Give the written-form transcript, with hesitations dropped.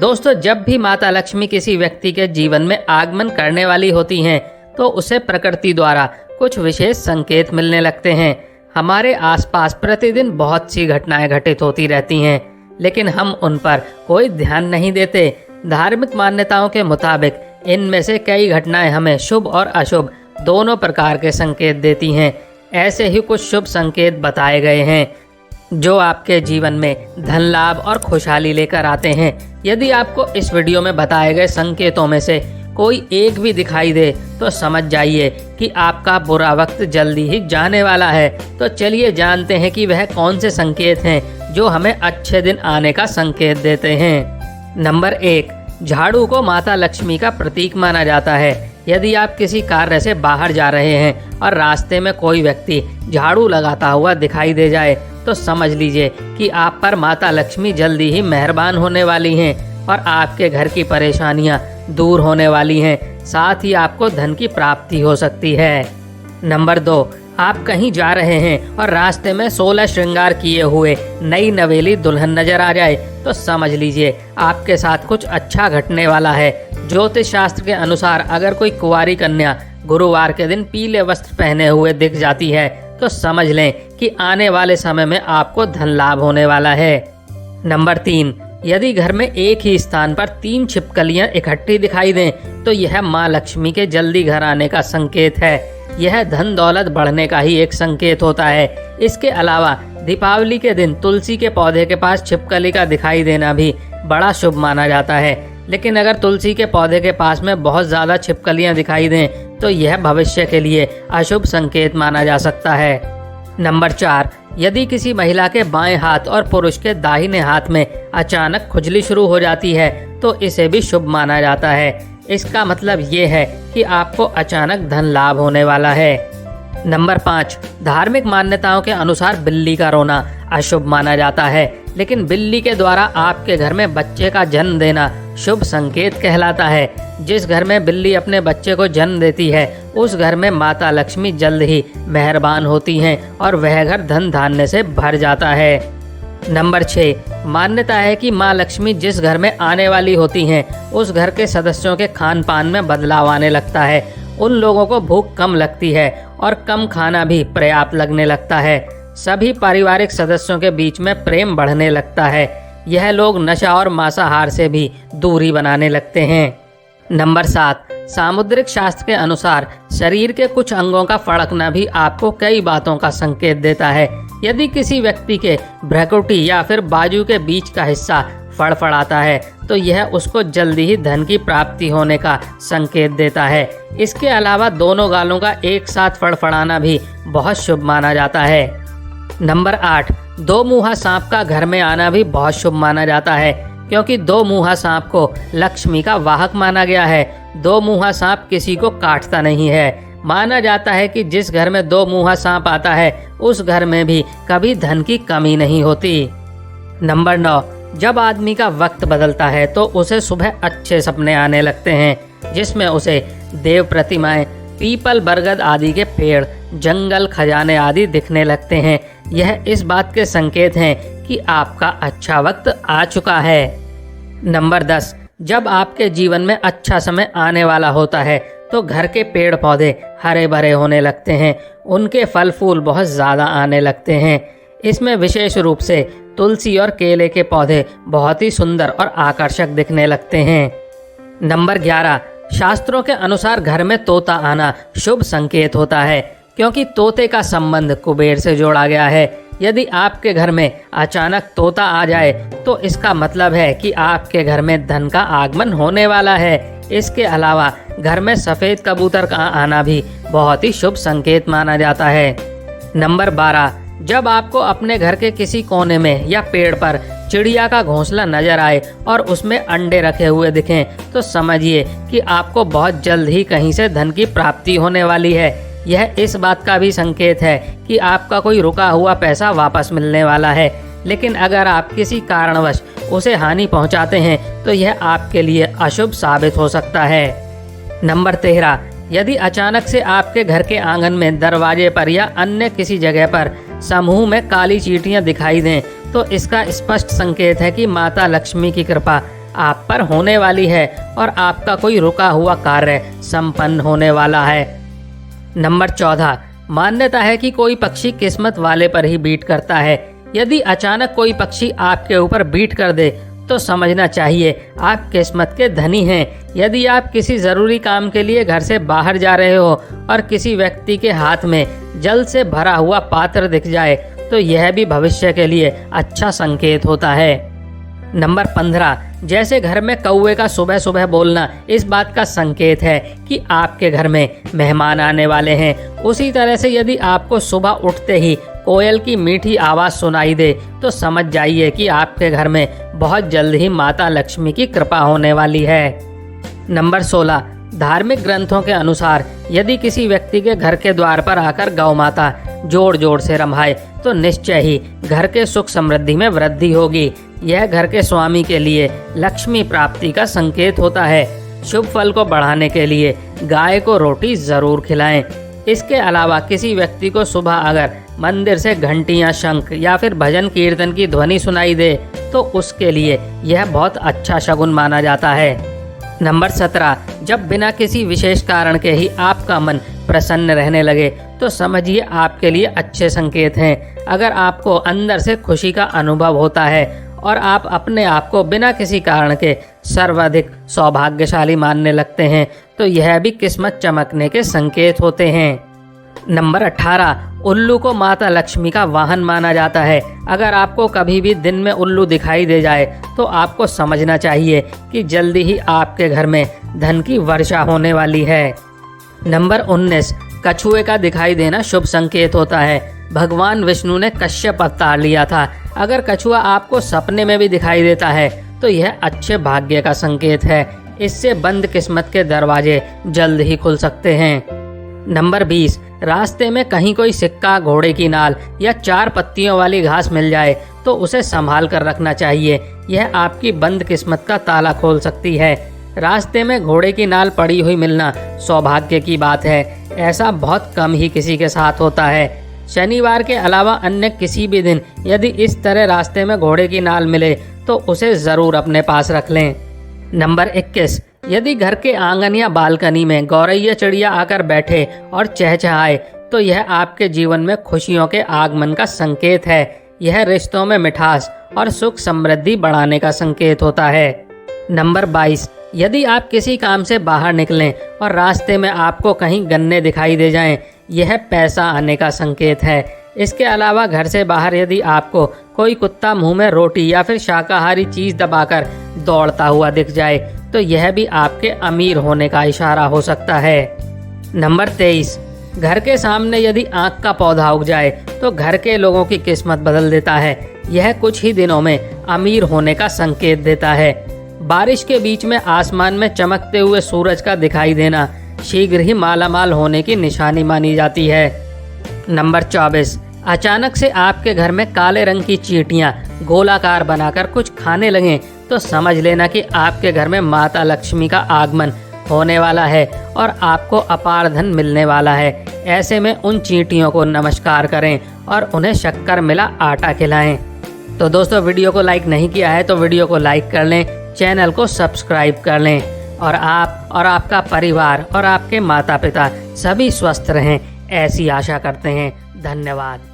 दोस्तों, जब भी माता लक्ष्मी किसी व्यक्ति के जीवन में आगमन करने वाली होती हैं, तो उसे प्रकृति द्वारा कुछ विशेष संकेत मिलने लगते हैं। हमारे आसपास प्रतिदिन बहुत सी घटनाएं घटित होती रहती हैं, लेकिन हम उन पर कोई ध्यान नहीं देते। धार्मिक मान्यताओं के मुताबिक इनमें से कई घटनाएं हमें शुभ और अशुभ दोनों प्रकार के संकेत देती हैं। ऐसे ही कुछ शुभ संकेत बताए गए हैं जो आपके जीवन में धन लाभ और खुशहाली लेकर आते हैं। यदि आपको इस वीडियो में बताए गए संकेतों में से कोई एक भी दिखाई दे तो समझ जाइए कि आपका बुरा वक्त जल्दी ही जाने वाला है। तो चलिए जानते हैं कि वह कौन से संकेत हैं जो हमें अच्छे दिन आने का संकेत देते हैं। नंबर 1, झाड़ू को माता लक्ष्मी का प्रतीक माना जाता है। यदि आप किसी कार्य से बाहर जा रहे हैं और रास्ते में कोई व्यक्ति झाड़ू लगाता हुआ दिखाई दे जाए तो समझ लीजिए कि आप पर माता लक्ष्मी जल्दी ही मेहरबान होने वाली हैं और आपके घर की परेशानियां दूर होने वाली हैं। साथ ही आपको धन की प्राप्ति हो सकती है। नंबर 2, आप कहीं जा रहे हैं और रास्ते में 16 श्रृंगार किए हुए नई नवेली दुल्हन नजर आ जाए तो समझ लीजिए आपके साथ कुछ अच्छा घटने वाला है। ज्योतिष शास्त्र के अनुसार अगर कोई कुंवारी कन्या गुरुवार के दिन पीले वस्त्र पहने हुए दिख जाती है तो समझ लें कि आने वाले समय में आपको धन लाभ होने वाला है। नंबर 3, यदि घर में एक ही स्थान पर 3 छिपकलियां इकट्ठी दिखाई दें तो यह माँ लक्ष्मी के जल्दी घर आने का संकेत है। यह धन दौलत बढ़ने का ही एक संकेत होता है। इसके अलावा दीपावली के दिन तुलसी के पौधे के पास छिपकली का दिखाई देना भी बड़ा शुभ माना जाता है। लेकिन अगर तुलसी के पौधे के पास में बहुत ज़्यादा छिपकलियां दिखाई दें तो यह भविष्य के लिए अशुभ संकेत माना जा सकता है। नंबर 4, यदि किसी महिला के बाएं हाथ और पुरुष के दाहिने हाथ में अचानक खुजली शुरू हो जाती है तो इसे भी शुभ माना जाता है। इसका मतलब ये है कि आपको अचानक धन लाभ होने वाला है। नंबर 5, धार्मिक मान्यताओं के अनुसार बिल्ली का रोना अशुभ माना जाता है, लेकिन बिल्ली के द्वारा आपके घर में बच्चे का जन्म देना शुभ संकेत कहलाता है। जिस घर में बिल्ली अपने बच्चे को जन्म देती है उस घर में माता लक्ष्मी जल्द ही मेहरबान होती हैं और वह घर धन धान्य से भर जाता है। नंबर 6, मान्यता है कि माँ लक्ष्मी जिस घर में आने वाली होती हैं उस घर के सदस्यों के खान पान में बदलाव आने लगता है। उन लोगों को भूख कम लगती है और कम खाना भी पर्याप्त लगने लगता है। सभी पारिवारिक सदस्यों के बीच में प्रेम बढ़ने लगता है। यह लोग नशा और मांसाहार से भी दूरी बनाने लगते हैं। नंबर 7, सामुद्रिक शास्त्र के अनुसार शरीर के कुछ अंगों का फड़कना भी आपको कई बातों का संकेत देता है। यदि किसी व्यक्ति के भ्रुकुटी या फिर बाजू के बीच का हिस्सा फड़फड़ाता है तो यह उसको जल्दी ही धन की प्राप्ति होने का संकेत देता है। इसके अलावा दोनों गालों का एक साथ फड़फड़ाना भी बहुत शुभ माना जाता है। नंबर 8, 2 मुँहा सांप का घर में आना भी बहुत शुभ माना जाता है, क्योंकि 2 मुँहा सांप को लक्ष्मी का वाहक माना गया है। 2 मुँहा सांप किसी को काटता नहीं है। माना जाता है कि जिस घर में 2 मुँहा सांप आता है उस घर में भी कभी धन की कमी नहीं होती। नंबर 9, जब आदमी का वक्त बदलता है तो उसे सुबह अच्छे सपने आने लगते हैं, जिसमें उसे देव प्रतिमाएं, पीपल, बरगद आदि के पेड़, जंगल, खजाने आदि दिखने लगते हैं। यह इस बात के संकेत हैं कि आपका अच्छा वक्त आ चुका है। नंबर 10, जब आपके जीवन में अच्छा समय आने वाला होता है तो घर के पेड़ पौधे हरे भरे होने लगते हैं। उनके फल फूल बहुत ज़्यादा आने लगते हैं। इसमें विशेष रूप से तुलसी और केले के पौधे बहुत ही सुंदर और आकर्षक दिखने लगते हैं। नंबर 11, शास्त्रों के अनुसार घर में तोता आना शुभ संकेत होता है, क्योंकि तोते का संबंध कुबेर से जोड़ा गया है। यदि आपके घर में अचानक तोता आ जाए तो इसका मतलब है कि आपके घर में धन का आगमन होने वाला है। इसके अलावा घर में सफ़ेद कबूतर का आना भी बहुत ही शुभ संकेत माना जाता है। नंबर 12, जब आपको अपने घर के किसी कोने में या पेड़ पर चिड़िया का घोंसला नजर आए और उसमें अंडे रखे हुए दिखें तो समझिए कि आपको बहुत जल्द ही कहीं से धन की प्राप्ति होने वाली है। यह इस बात का भी संकेत है कि आपका कोई रुका हुआ पैसा वापस मिलने वाला है। लेकिन अगर आप किसी कारणवश उसे हानि पहुंचाते हैं तो यह आपके लिए अशुभ साबित हो सकता है। नंबर 13, यदि अचानक से आपके घर के आंगन में, दरवाजे पर या अन्य किसी जगह पर समूह में काली चींटियां दिखाई दें तो इसका स्पष्ट संकेत है कि माता लक्ष्मी की कृपा आप पर होने वाली है और आपका कोई रुका हुआ कार्य संपन्न होने वाला है। नंबर 14, मान्यता है कि कोई पक्षी किस्मत वाले पर ही बीट करता है। यदि अचानक कोई पक्षी आपके ऊपर बीट कर दे तो समझना चाहिए आप किस्मत के धनी हैं। यदि आप किसी ज़रूरी काम के लिए घर से बाहर जा रहे हो और किसी व्यक्ति के हाथ में जल से भरा हुआ पात्र दिख जाए तो यह भी भविष्य के लिए अच्छा संकेत होता है। नंबर 15, जैसे घर में कौवे का सुबह सुबह बोलना इस बात का संकेत है कि आपके घर में मेहमान आने वाले हैं, उसी तरह से यदि आपको सुबह उठते ही कोयल की मीठी आवाज़ सुनाई दे तो समझ जाइए कि आपके घर में बहुत जल्द ही माता लक्ष्मी की कृपा होने वाली है। नंबर 16, धार्मिक ग्रंथों के अनुसार यदि किसी व्यक्ति के घर के द्वार पर आकर गौ माता जोर जोर से रम्भाए तो निश्चय ही घर के सुख समृद्धि में वृद्धि होगी। यह घर के स्वामी के लिए लक्ष्मी प्राप्ति का संकेत होता है। शुभ फल को बढ़ाने के लिए गाय को रोटी जरूर खिलाएं। इसके अलावा किसी व्यक्ति को सुबह अगर मंदिर से घंटियां, शंख या फिर भजन कीर्तन की ध्वनि सुनाई दे तो उसके लिए यह बहुत अच्छा शगुन माना जाता है। नंबर 17, जब बिना किसी विशेष कारण के ही आपका मन प्रसन्न रहने लगे तो समझिए आपके लिए अच्छे संकेत हैं। अगर आपको अंदर से खुशी का अनुभव होता है और आप अपने आप को बिना किसी कारण के सर्वाधिक सौभाग्यशाली मानने लगते हैं तो यह भी किस्मत चमकने के संकेत होते हैं। नंबर 18, उल्लू को माता लक्ष्मी का वाहन माना जाता है। अगर आपको कभी भी दिन में उल्लू दिखाई दे जाए तो आपको समझना चाहिए कि जल्दी ही आपके घर में धन की वर्षा होने वाली है। नंबर 19, कछुए का दिखाई देना शुभ संकेत होता है। भगवान विष्णु ने कश्यप अवतार लिया था। अगर कछुआ आपको सपने में भी दिखाई देता है तो यह अच्छे भाग्य का संकेत है। इससे बंद किस्मत के दरवाजे जल्द ही खुल सकते हैं। नंबर 20, रास्ते में कहीं कोई सिक्का, घोड़े की नाल या 4 पत्तियों वाली घास मिल जाए तो उसे संभाल कर रखना चाहिए। यह आपकी बंद किस्मत का ताला खोल सकती है। रास्ते में घोड़े की नाल पड़ी हुई मिलना सौभाग्य की बात है। ऐसा बहुत कम ही किसी के साथ होता है। शनिवार के अलावा अन्य किसी भी दिन यदि इस तरह रास्ते में घोड़े की नाल मिले तो उसे ज़रूर अपने पास रख लें। नंबर 21, यदि घर के आंगन या बालकनी में गौरैया चिड़िया आकर बैठे और चहचहाए तो यह आपके जीवन में खुशियों के आगमन का संकेत है। यह रिश्तों में मिठास और सुख समृद्धि बढ़ाने का संकेत होता है। नंबर 22, यदि आप किसी काम से बाहर निकलें और रास्ते में आपको कहीं गन्ने दिखाई दे जाएं, यह पैसा आने का संकेत है। इसके अलावा घर से बाहर यदि आपको कोई कुत्ता मुंह में रोटी या फिर शाकाहारी चीज़ दबाकर दौड़ता हुआ दिख जाए तो यह भी आपके अमीर होने का इशारा हो सकता है। नंबर 23, घर के सामने यदि आँख का पौधा उग जाए तो घर के लोगों की किस्मत बदल देता है। यह कुछ ही दिनों में अमीर होने का संकेत देता है। बारिश के बीच में आसमान में चमकते हुए सूरज का दिखाई देना शीघ्र ही मालामाल होने की निशानी मानी जाती है। नंबर 24, अचानक से आपके घर में काले रंग की चींटियां गोलाकार बनाकर कुछ खाने लगें तो समझ लेना कि आपके घर में माता लक्ष्मी का आगमन होने वाला है और आपको अपार धन मिलने वाला है। ऐसे में उन चींटियों को नमस्कार करें और उन्हें शक्कर मिला आटा खिलाएं। तो दोस्तों, वीडियो को लाइक नहीं किया है तो वीडियो को लाइक कर लें, चैनल को सब्सक्राइब कर लें और आप और आपका परिवार और आपके माता पिता सभी स्वस्थ रहें, ऐसी आशा करते हैं। धन्यवाद।